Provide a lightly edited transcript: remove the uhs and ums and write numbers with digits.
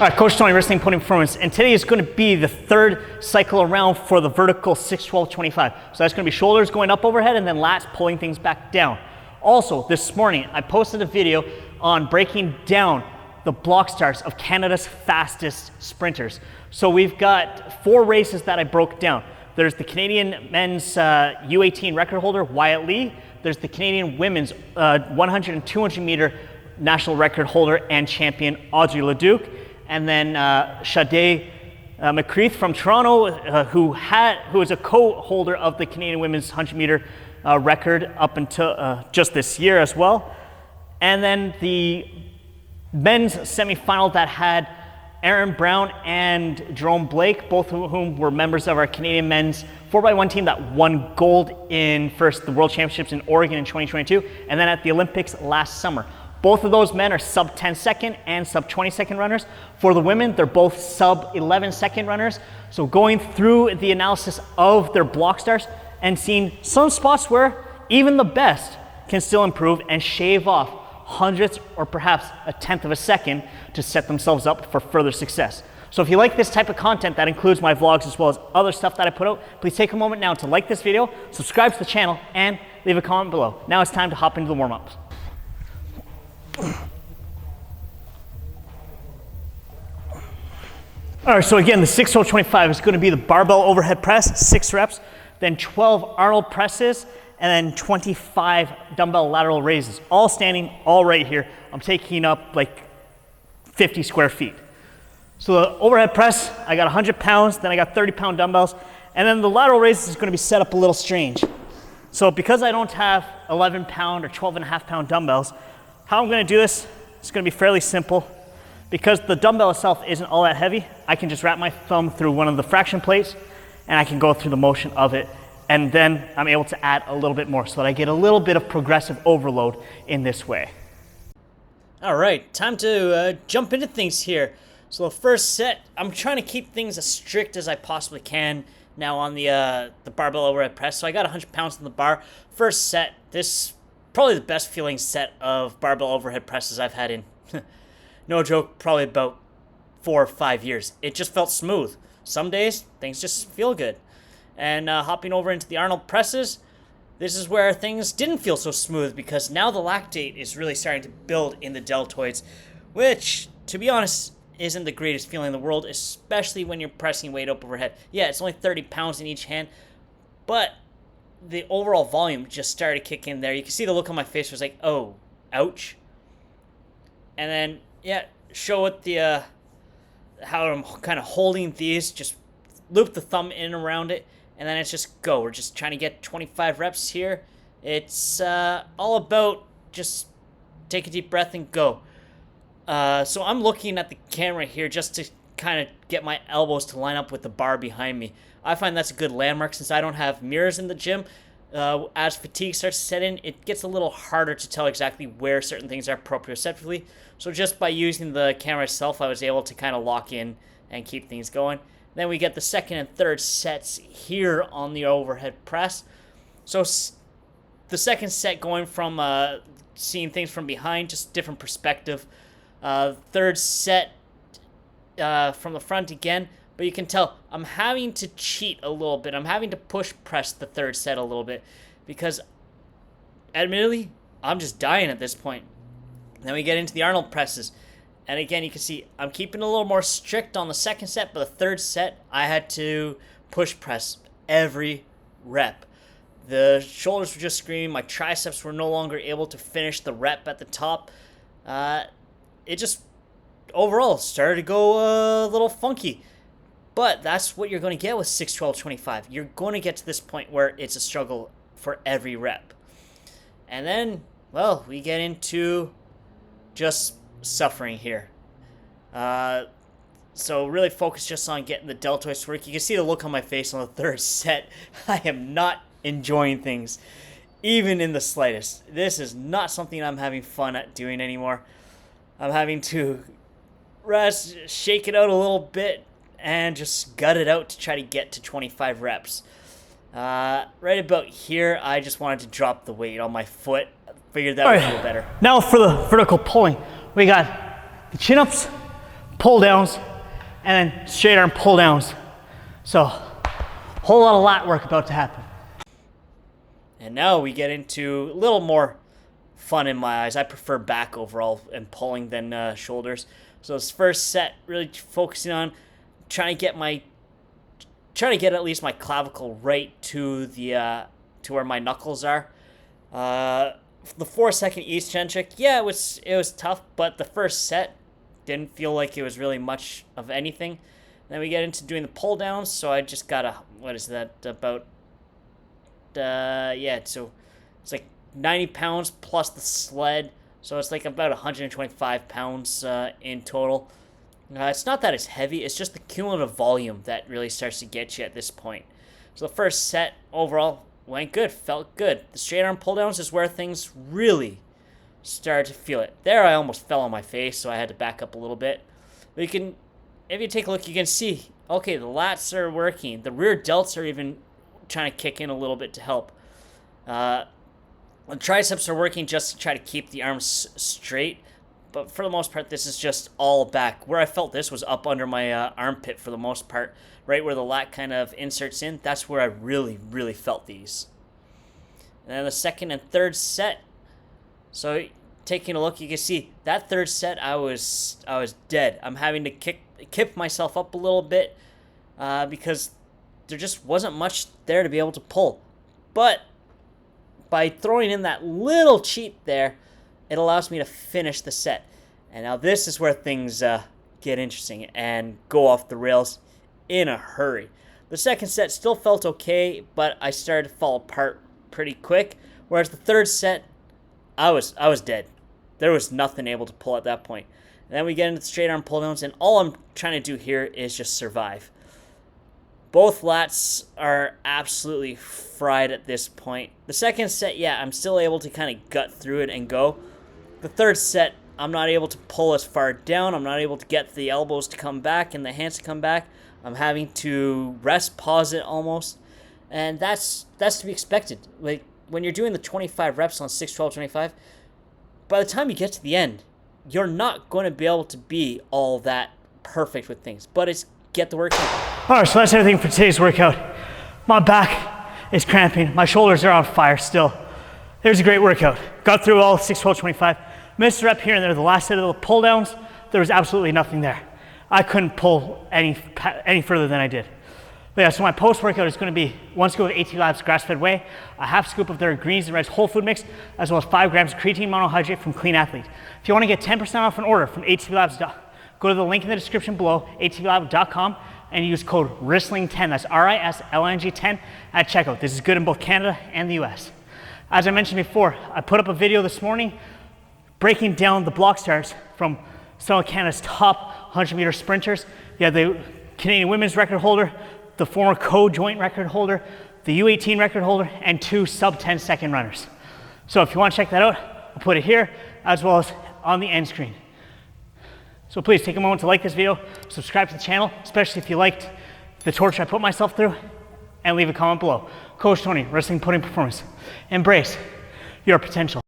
All right, Coach Tony, Risling Podium Performance, and today is going to be the third cycle around for the vertical 6, 12, 25. So that's going to be shoulders going up overhead and then lats pulling things back down. Also, this morning, I posted a video on breaking down the block starts of Canada's fastest sprinters. So we've got 4 races that I broke down. There's the Canadian men's U18 record holder, Wyatt Lee. There's the Canadian women's 100 and 200 meter national record holder and champion, Audrey Leduc. And then Sade McCreath from Toronto, who is a co-holder of the Canadian women's 100 meter record up until just this year as well. And then the men's semifinal that had Aaron Brown and Jerome Blake, both of whom were members of our Canadian men's 4x1 team that won gold in first the World Championships in Oregon in 2022, and then at the Olympics last summer. Both of those men are sub 10 second and sub 20 second runners. For the women, they're both sub 11 second runners. So going through the analysis of their block starts and seeing some spots where even the best can still improve and shave off hundredths or perhaps a tenth of a second to set themselves up for further success. So if you like this type of content that includes my vlogs as well as other stuff that I put out, please take a moment now to like this video, subscribe to the channel, and leave a comment below. Now it's time to hop into the warm-ups. All right, so again, the 6 12 25 is going to be the barbell overhead press, 6 reps, then 12 Arnold presses, and then 25 dumbbell lateral raises, all standing, all right here. I'm taking up like 50 square feet. So the overhead press, I got 100 pounds, then I got 30-pound dumbbells, and then the lateral raises is going to be set up a little strange. So because I don't have 11-pound or 12.5-pound dumbbells, how I'm going to do this, it's going to be fairly simple. Because the dumbbell itself isn't all that heavy, I can just wrap my thumb through one of the fraction plates and I can go through the motion of it. And then I'm able to add a little bit more so that I get a little bit of progressive overload in this way. All right, time to jump into things here. So the first set, I'm trying to keep things as strict as I possibly can now on the barbell overhead press. So I got 100 pounds on the bar. First set, this probably the best feeling set of barbell overhead presses I've had in, no joke, probably about 4 or 5 years. It just felt smooth. Some days, things just feel good. And hopping over into the Arnold presses, this is where things didn't feel so smooth because now the lactate is really starting to build in the deltoids, which, to be honest, isn't the greatest feeling in the world, especially when you're pressing weight up overhead. Yeah, it's only 30 pounds in each hand, but the overall volume just started to kick in there. You can see the look on my face was like, oh, ouch. And then, yeah, show it the how I'm kind of holding these, just loop the thumb in around it, and then it's just go. We're just trying to get 25 reps here. It's all about just take a deep breath and go. So I'm looking at the camera here just to kind of get my elbows to line up with the bar behind me. I find that's a good landmark since I don't have mirrors in the gym. As fatigue starts to set in, it gets a little harder to tell exactly where certain things are proprioceptively. So just by using the camera itself, I was able to kind of lock in and keep things going. Then we get the second and third sets here on the overhead press. So the second set going from seeing things from behind, just different perspective. Third set from the front again. But you can tell I'm having to cheat a little bit. I'm having to push press the third set a little bit because admittedly, I'm just dying at this point. Then we get into the Arnold presses. And again, you can see I'm keeping a little more strict on the second set, but the third set, I had to push press every rep. The shoulders were just screaming. My triceps were no longer able to finish the rep at the top. It just overall started to go a little funky. But that's what you're going to get with 6, 12, 25. You're going to get to this point where it's a struggle for every rep. And then, well, we get into just suffering here. So really focus just on getting the deltoids to work. You can see the look on my face on the third set. I am not enjoying things, even in the slightest. This is not something I'm having fun at doing anymore. I'm having to rest, shake it out a little bit, and just gut it out to try to get to 25 reps. Right about here, I just wanted to drop the weight on my foot. Figured that would feel better. Now for the vertical pulling, we got the chin-ups, pull downs, and then straight arm pull downs. So, whole lot of lat work about to happen. And now we get into a little more fun in my eyes. I prefer back overall and pulling than shoulders. So this first set, really focusing on trying to get at least my clavicle right to the to where my knuckles are. The 4-second eccentric, yeah, it was tough, but the first set didn't feel like it was really much of anything. Then we get into doing the pull downs, so I just got what is that, about, yeah, so it's like 90 pounds plus the sled, so it's like about 125 pounds in total. It's not that it's heavy, it's just the cumulative volume that really starts to get you at this point. So the first set overall went good, felt good. The straight arm pull downs is where things really started to feel it. There I almost fell on my face, so I had to back up a little bit. But if you take a look, you can see, okay, the lats are working. The rear delts are even trying to kick in a little bit to help. The triceps are working just to try to keep the arms straight. But for the most part, this is just all back. Where I felt this was up under my armpit for the most part. Right where the lat kind of inserts in, that's where I really, really felt these. And then the second and third set. So taking a look, you can see that third set, I was dead. I'm having to kick myself up a little bit because there just wasn't much there to be able to pull. But by throwing in that little cheat there, it allows me to finish the set. And now this is where things get interesting and go off the rails in a hurry. The second set still felt okay, but I started to fall apart pretty quick. Whereas the third set, I was dead. There was nothing able to pull at that point. And then we get into the straight arm pull downs, and all I'm trying to do here is just survive. Both lats are absolutely fried at this point. The second set, yeah, I'm still able to kind of gut through it and go. The third set, I'm not able to pull as far down. I'm not able to get the elbows to come back and the hands to come back. I'm having to rest, pause it almost. And that's to be expected. Like when you're doing the 25 reps on 6, 12, 25, by the time you get to the end, you're not going to be able to be all that perfect with things. But it's get the work done. All right, so that's everything for today's workout. My back is cramping. My shoulders are on fire still. It was a great workout. Got through all 6, 12, 25. Missed a rep here and there. The last set of the pull downs, there was absolutely nothing there. I couldn't pull any further than I did. But yeah, so my post-workout is going to be 1 scoop of AT Labs grass-fed whey, a half scoop of their greens and reds whole food mix, as well as 5 grams of creatine monohydrate from Clean Athlete. If you want to get 10% off an order from AT Labs, go to the link in the description below, atlab.com, and use code RISLING10, that's RISLNG10 at checkout. This is good in both Canada and the US. As I mentioned before, I put up a video this morning breaking down the block stars from some of Canada's top 100-meter sprinters. You have the Canadian women's record holder, the former co-joint record holder, the U18 record holder, and 2 sub-10-second runners. So if you want to check that out, I'll put it here, as well as on the end screen. So please take a moment to like this video, subscribe to the channel, especially if you liked the torture I put myself through, and leave a comment below. Coach Tony, Risling Podium Performance. Embrace your potential.